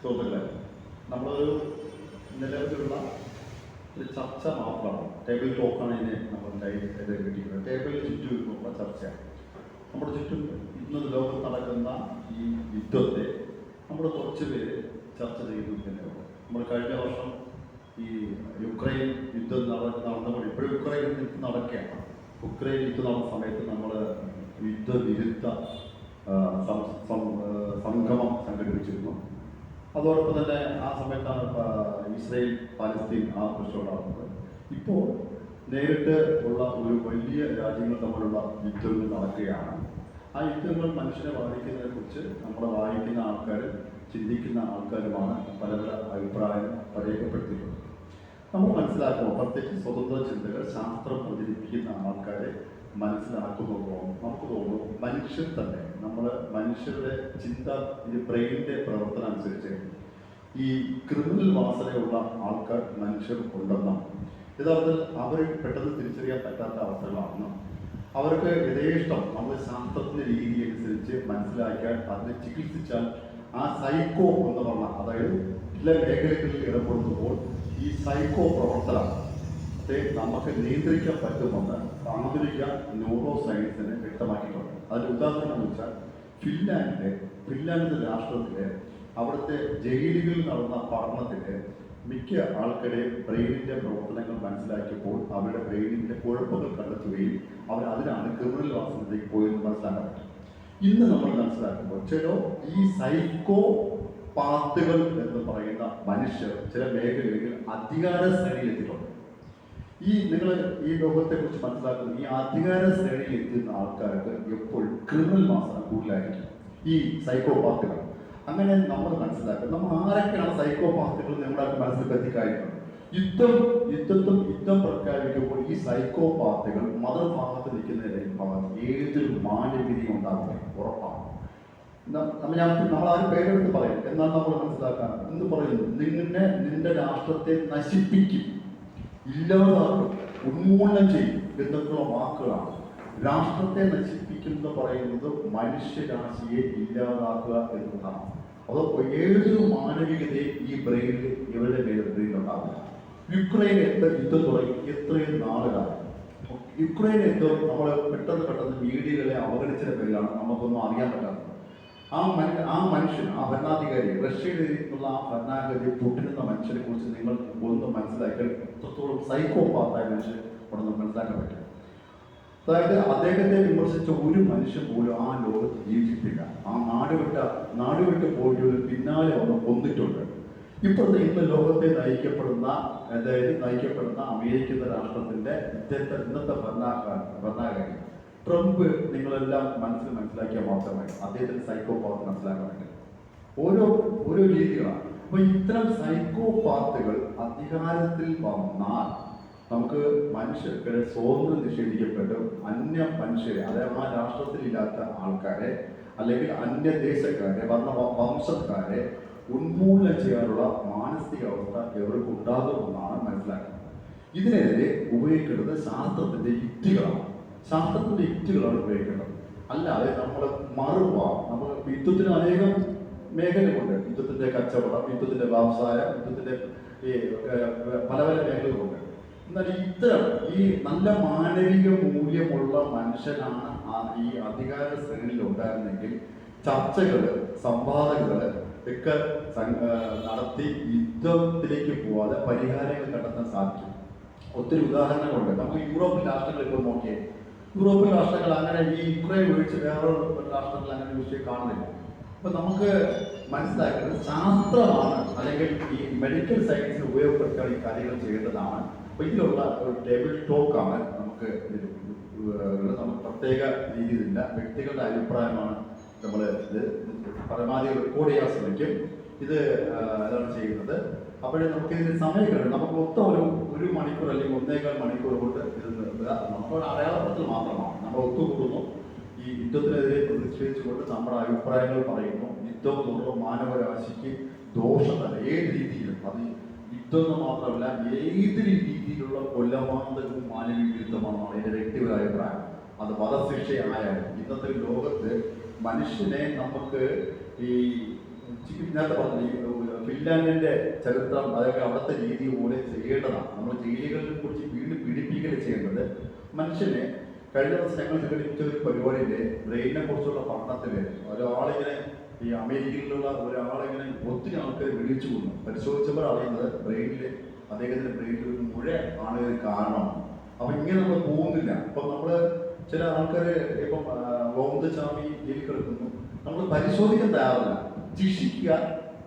സുഹൃത്തുക്കളെ, നമ്മളൊരു നിലവിലുള്ള ഒരു ചർച്ച മാത്രമാണ്, ടേബിൾ ടോക്കാണ് ഇതിനെ നമ്മൾ കിട്ടിയിരിക്കുന്നത്. ടേബിളിന് ചുറ്റും ഇരുന്നുള്ള ചർച്ചയാണ്. നമ്മുടെ ചുറ്റും ഇന്ന് ലോകത്ത് നടക്കുന്ന ഈ യുദ്ധത്തെ നമ്മൾ കുറച്ച് പേര് ചർച്ച ചെയ്യുന്നു തന്നെയുള്ളൂ. നമ്മൾ കഴിഞ്ഞ വർഷം ഈ യുക്രൈൻ യുദ്ധം നടന്നുകൊണ്ട് ഇപ്പോഴും യുക്രൈൻ യുദ്ധം നടക്കുകയാണ്. യുക്രൈൻ യുദ്ധം നടന്ന സമയത്ത് നമ്മൾ യുദ്ധവിരുദ്ധ സംഗമം സംഘടിപ്പിച്ചിരുന്നു. അതോടൊപ്പം തന്നെ ആ സമയത്താണ് ഇസ്രയേൽ പാലസ്തീൻ ആ പ്രശ്നം നടന്നത്. ഇപ്പോൾ നേരിട്ട് ഉള്ള ഒരു വലിയ രാജ്യങ്ങൾ തമ്മിലുള്ള യുദ്ധങ്ങൾ നടക്കുകയാണ്. ആ യുദ്ധങ്ങൾ മനുഷ്യനെ ബാധിക്കുന്നതിനെ കുറിച്ച് നമ്മൾ വായിക്കുന്ന ആൾക്കാർ, ചിന്തിക്കുന്ന ആൾക്കാരുമാണ് പല പല അഭിപ്രായം രേഖപ്പെടുത്തിയിട്ടുള്ളത്. നമ്മൾ മനസ്സിലാക്കുമ്പോൾ പ്രത്യേകിച്ച് സ്വതന്ത്ര ചിന്തകൾ, ശാസ്ത്രം പ്രചരിപ്പിക്കുന്ന ആൾക്കാരെ മനസ്സിലാക്കുമ്പോൾ നമുക്ക് തോന്നുന്നു മനുഷ്യർ തന്നെ, മനുഷ്യരുടെ ചിന്ത, ഈ ബ്രെയിനിൻ്റെ പ്രവർത്തനം അനുസരിച്ച് ഈ ക്രിമിനൽ വാസനയുള്ള ആൾക്കാർ മനുഷ്യർ ഉണ്ടെന്നും യഥാർത്ഥത്തിൽ അവർ പെട്ടെന്ന് തിരിച്ചറിയാൻ പറ്റാത്ത അവസ്ഥകളാണെന്നും അവർക്ക് യഥേഷ്ടം നമ്മൾ ശാസ്ത്രത്തിൻ്റെ രീതി അനുസരിച്ച് മനസ്സിലാക്കിയാൽ അതിനെ ചികിത്സിച്ചാൽ ആ സൈക്കോ എന്ന് പറഞ്ഞ, അതായത് ചില മേഖലകളിൽ ഇടപെടുമ്പോൾ ഈ സൈക്കോ പ്രവർത്തനം നമുക്ക് നിയന്ത്രിക്കാൻ പറ്റുമെന്ന് ആധുനിക ന്യൂറോ സയൻസിനെ വ്യക്തമാക്കിയിട്ടുണ്ട്. അതിൻ്റെ ഉദാഹരണം എന്ന് വെച്ചാൽ ഫിൻലാൻഡ് രാഷ്ട്രത്തിലെ അവിടുത്തെ ജയിലുകളിൽ നടന്ന പഠനത്തിൽ മിക്ക ആൾക്കാരുടെയും ബ്രെയിനിൻ്റെ പ്രവർത്തനങ്ങൾ മനസ്സിലാക്കിയപ്പോൾ അവരുടെ ബ്രെയിനിൻ്റെ കുഴപ്പങ്ങൾ കണ്ടെത്തുകയും അതിനാണ് ക്രിമിനൽ വാസനയിലേക്ക് പോയെന്ന് മനസ്സിലാക്കാൻ പറ്റും. ഇന്ന് നമ്മൾ മനസ്സിലാക്കുമ്പോൾ ഈ സൈക്കോ പാത്തുകൾ എന്ന് പറയുന്ന മനുഷ്യർ ചില മേഖലകളിൽ അധികാര ശ്രേണിയിലെത്തിയിട്ടുണ്ട്. നിങ്ങൾ ഈ ലോകത്തെ കുറിച്ച് മനസ്സിലാക്കുന്ന ഈ അധികാര ശ്രേണിയിൽ എത്തുന്ന ആൾക്കാർക്ക് എപ്പോഴും ക്രിമിനൽ വാസന കൂടുതലായിരിക്കും, ഈ സൈക്കോ പാത്തുകൾ. അങ്ങനെ നമ്മൾ മനസ്സിലാക്കുക, നമ്മൾ ആരൊക്കെയാണ് സൈക്കോ പാത്തുകൾ നമ്മുടെ മനസ്സിൽ എത്തിക്കാറുണ്ട്. യുദ്ധം പ്രഖ്യാപിക്കുമ്പോൾ ഈ സൈക്കോ പാത്തുകൾ മതഭാഗത്ത് നിൽക്കുന്നതിന് ഏതൊരു മാനവിധി ഉണ്ടാകുക ഉറപ്പാണ്. നമ്മളാരും പേരെടുത്ത് പറയും, എന്നാൽ നമ്മൾ മനസ്സിലാക്കാൻ എന്ന് പറയുന്നു, നിന്റെ രാഷ്ട്രത്തെ നശിപ്പിക്കും, ഇല്ലാതാക്കും, ഉന്മൂലനം ചെയ്യും എന്നൊക്കെയുള്ള വാക്കുകളാണ്. രാഷ്ട്രത്തെ നശിപ്പിക്കുന്ന പറയുന്നത് മനുഷ്യരാശിയെ ഇല്ലാതാക്കുക എന്നതാണ്. അതോ ഏതൊരു മാനവികതയും ഈ ബ്രെയിനിൽ ഇവരുടെ ബ്രെയിനുണ്ടാവില്ല. യുക്രൈൻ യുദ്ധം തുടങ്ങി എത്രയും നാളുകളായി. യുക്രൈൻ യുദ്ധം നമ്മൾ പെട്ടെന്ന് മീഡിയകളെ അവഗണിച്ചതിന്റെ പേരിലാണ് നമുക്കൊന്നും അറിയാൻ പറ്റാത്തത്. ആ മനുഷ്യൻ, ആ ഭരണാധികാരി, റഷ്യയിൽ നിന്നുള്ള ആ ഭരണാധികാരി പുടിൻ എന്ന മനുഷ്യനെ കുറിച്ച് നിങ്ങൾ ഒന്ന് മനസ്സിലാക്കിയാൽ എത്രത്തോളം സൈക്കോപാത്തായ മനുഷ്യൻ ഉണ്ടെന്ന് മനസ്സിലാക്കാൻ പറ്റും. അതായത് അദ്ദേഹത്തെ വിമർശിച്ച ഒരു മനുഷ്യൻ പോലും ആ ലോകത്ത് ജീവിച്ചിട്ടില്ല. ആ നാടുവിട്ട് പോയിട്ട് പിന്നാലെ വന്ന് കൊന്നിട്ടുണ്ട്. ഇന്ന് ലോകത്തെ നയിക്കപ്പെടുന്ന അമേരിക്കൻ രാഷ്ട്രത്തിന്റെ ഇന്നത്തെ ഭരണാധികാരി ട്രംപ് നിങ്ങളെല്ലാം മനസ്സിലാക്കിയാൽ മാത്രമേ അദ്ദേഹത്തിന് സൈക്കോപാത്ത് മനസ്സിലാക്കാൻ പറ്റും. ഓരോ രീതികളാണ്. അപ്പൊ ഇത്തരം സൈക്കോപാത്തുകൾ അധികാരത്തിൽ വന്നാൽ നമുക്ക് മനുഷ്യർക്ക് സ്വാതന്ത്ര്യം നിഷേധിക്കപ്പെട്ട് അന്യ മനുഷ്യരെ, അതായത് ആ രാഷ്ട്രത്തിലില്ലാത്ത ആൾക്കാരെ അല്ലെങ്കിൽ അന്യദേശക്കാരെ, വംശക്കാരെ ഉന്മൂലനം ചെയ്യാനുള്ള മാനസികാവസ്ഥ എവർക്കുണ്ടാകുമെന്നാണ് മനസ്സിലാക്കുന്നത്. ഇതിനെതിരെ ഉപയോഗിക്കേണ്ടത് ശാസ്ത്രത്തിന്റെ യുക്തികളാണ് ഉപയോഗിക്കേണ്ടത്. അല്ലാതെ നമ്മൾ നമ്മൾ യുദ്ധത്തിന് അനേകം മേഖലകളുണ്ട്. യുദ്ധത്തിന്റെ കച്ചവടം, യുദ്ധത്തിന്റെ വ്യവസായം, യുദ്ധത്തിന്റെ പല മേഖലകളുണ്ട്. എന്നാൽ ഈ നല്ല മാനവിക മൂല്യമുള്ള മനുഷ്യനാണ് ഈ അധികാര ശ്രേണിയിൽ ഉണ്ടായിരുന്നെങ്കിൽ ചർച്ചകള്, സംവാദങ്ങള് ഒക്കെ നടത്തി യുദ്ധത്തിലേക്ക് പോവാതെ പരിഹാരങ്ങൾ കണ്ടെത്താൻ സാധിക്കും. ഒത്തിരി ഉദാഹരണങ്ങളുണ്ട്. നമുക്ക് യൂറോപ്യൻ രാഷ്ട്രങ്ങൾ ഇപ്പോൾ നോക്കിയേ, യൂറോപ്യൻ രാഷ്ട്രങ്ങൾ അങ്ങനെ ഈ യുക്രൈൻ ഒഴിച്ച് വേറെ രാഷ്ട്രങ്ങൾ അങ്ങനെ വിഷയം കാണുന്നില്ല. അപ്പൊ നമുക്ക് മനസ്സിലാക്കുന്നത് ശാസ്ത്രമാണ്, അല്ലെങ്കിൽ ഈ മെഡിക്കൽ സയൻസിന് ഉപയോഗപ്പെടുത്താൻ ഈ കാര്യങ്ങൾ ചെയ്യേണ്ടതാണ്. അപ്പൊ ഇതിലുള്ള ഒരു ടേബിൾ ടോക്കാണ് നമുക്ക് പ്രത്യേക രീതിയിലില്ല, വ്യക്തികളുടെ അഭിപ്രായമാണ്. നമ്മൾ ഇത് പരമാവധി റെക്കോർഡ് ചെയ്യാൻ ശ്രമിക്കും. ഇത് എന്താണ് ചെയ്യുന്നത്. അപ്പോഴേ നമുക്ക് ഇതിന് സമയം നമുക്ക് മൊത്തം ഒരു മണിക്കൂർ അല്ലെങ്കിൽ 1.25 മണിക്കൂർ കൊണ്ട് ഇത് നിർത്തുക. നമ്മുടെ അടയാളപ്പെടുത്തൽ മാത്രമാണ്. നമ്മൾ ഒത്തുകൂടുന്നു, ഈ യുദ്ധത്തിനെതിരെ പ്രതിഷേധിച്ചുകൊണ്ട് നമ്മുടെ അഭിപ്രായങ്ങൾ പറയുന്നു. യുദ്ധം തോന്നുമ്പോൾ മാനവരാശിക്ക് ദോഷം തന്നെ ഏത് രീതിയിലും, അത് യുദ്ധം മാത്രമല്ല ഏത് രീതിയിലുള്ള കൊലപാതകവും മാനവിക വിരുദ്ധമാണെന്നാണ് എൻ്റെ വ്യക്തിപര അഭിപ്രായം. അത് വധശിക്ഷയായാലും ഇന്നത്തെ ലോകത്ത് മനുഷ്യനെ നമുക്ക് ഈ നേരത്തെ പറഞ്ഞു ഫിൻലാൻഡിന്റെ ചരിത്രം അതൊക്കെ അവിടുത്തെ രീതി പോലെ ചെയ്യേണ്ടതാണ്. നമ്മൾ ജയിലുകളെ കുറിച്ച് വീണ്ടും പീഡിപ്പിക്കൽ ചെയ്യേണ്ടത് മനുഷ്യനെ. കഴിഞ്ഞ ദിവസം ഞങ്ങൾ സംഘടിപ്പിച്ച ഒരു പരിപാടിയിലെ ബ്രെയിനെ കുറിച്ചുള്ള പഠനത്തിൽ ഒരാളിങ്ങനെ ഈ അമേരിക്കയിലുള്ള ഒരാളിങ്ങനെ ഒത്തിരി ആൾക്കാർ വിളിച്ചു കൊന്നു. പരിശോധിച്ചപ്പോൾ അറിയുന്നത് അദ്ദേഹത്തിന്റെ ബ്രെയിനിൽ ഒരു മുഴ ആണ് ഒരു കാരണമാണ്. അപ്പൊ ഇങ്ങനെ നമ്മൾ പോകുന്നില്ല. ഇപ്പം നമ്മള് ചില ആൾക്കാർ ഇപ്പം ഗോവിന്ദസ്വാമി ജയിലിൽ കിടക്കുന്നു, നമ്മൾ പരിശോധിക്കാൻ തയ്യാറില്ല. ശിക്ഷിക്കുക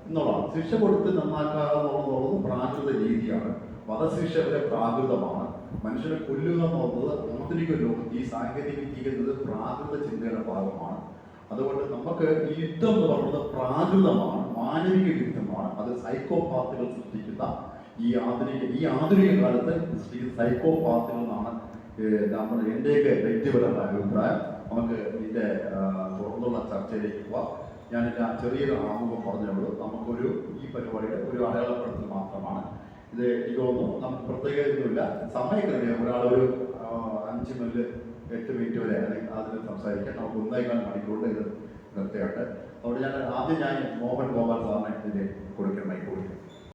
എന്നുള്ളതാണ്. ശിക്ഷ കൊടുത്ത് നന്നാക്കുക എന്നുള്ളത് പ്രാകൃത രീതിയാണ്. വധശിക്ഷ വരെ പ്രാകൃതമാണ്. മനുഷ്യനെ കൊല്ലുക എന്നുള്ളത് ആധുനിക ലോകത്ത് ഈ സാങ്കേതിക വിദ്യ എന്നത് പ്രാകൃത ചിന്തയുടെ ഭാഗമാണ്. അതുകൊണ്ട് നമുക്ക് ഈ യുദ്ധം എന്ന് പറയുന്നത് പ്രാകൃതമാണ്, മാനവിക യുദ്ധമാണ്. അത് സൈക്കോപാത്തുകൾ സൃഷ്ടിക്കുന്ന ഈ ആധുനിക കാലത്ത് സൃഷ്ടിക്കുന്ന സൈക്കോപാത്തുകൾ എന്നാണ് എൻ്റെയൊക്കെ വ്യക്തിപരമായ അഭിപ്രായം. നമുക്ക് ഇതിൻ്റെ തുറന്നുള്ള ചർച്ചയിലേക്ക് പോവാം. ഞാനെല്ലാം ചെറിയൊരു ആമുഖം പറഞ്ഞുള്ളൂ. നമുക്കൊരു ഈ പരിപാടിയുടെ ഒരു അടയാളപ്പെടുത്തൽ മാത്രമാണ് ഇത്. എനിക്ക് തോന്നുന്നു നമുക്ക് പ്രത്യേകതയൊന്നുമില്ല. സമയക്രമേണ ഒരാളൊരു 5 മുതൽ 8 മിനിറ്റ് വരെ അല്ലെങ്കിൽ അതിൽ സംസാരിക്കാൻ നമുക്ക് 1.25 മണിക്കൂറിൽ ഇത് നിർത്തിയുണ്ട്. അതുകൊണ്ട് ആദ്യം ഞാൻ മോഹൻ ഗോപാൽ സാറിനെ ഇതിന് കൊടുക്കണം.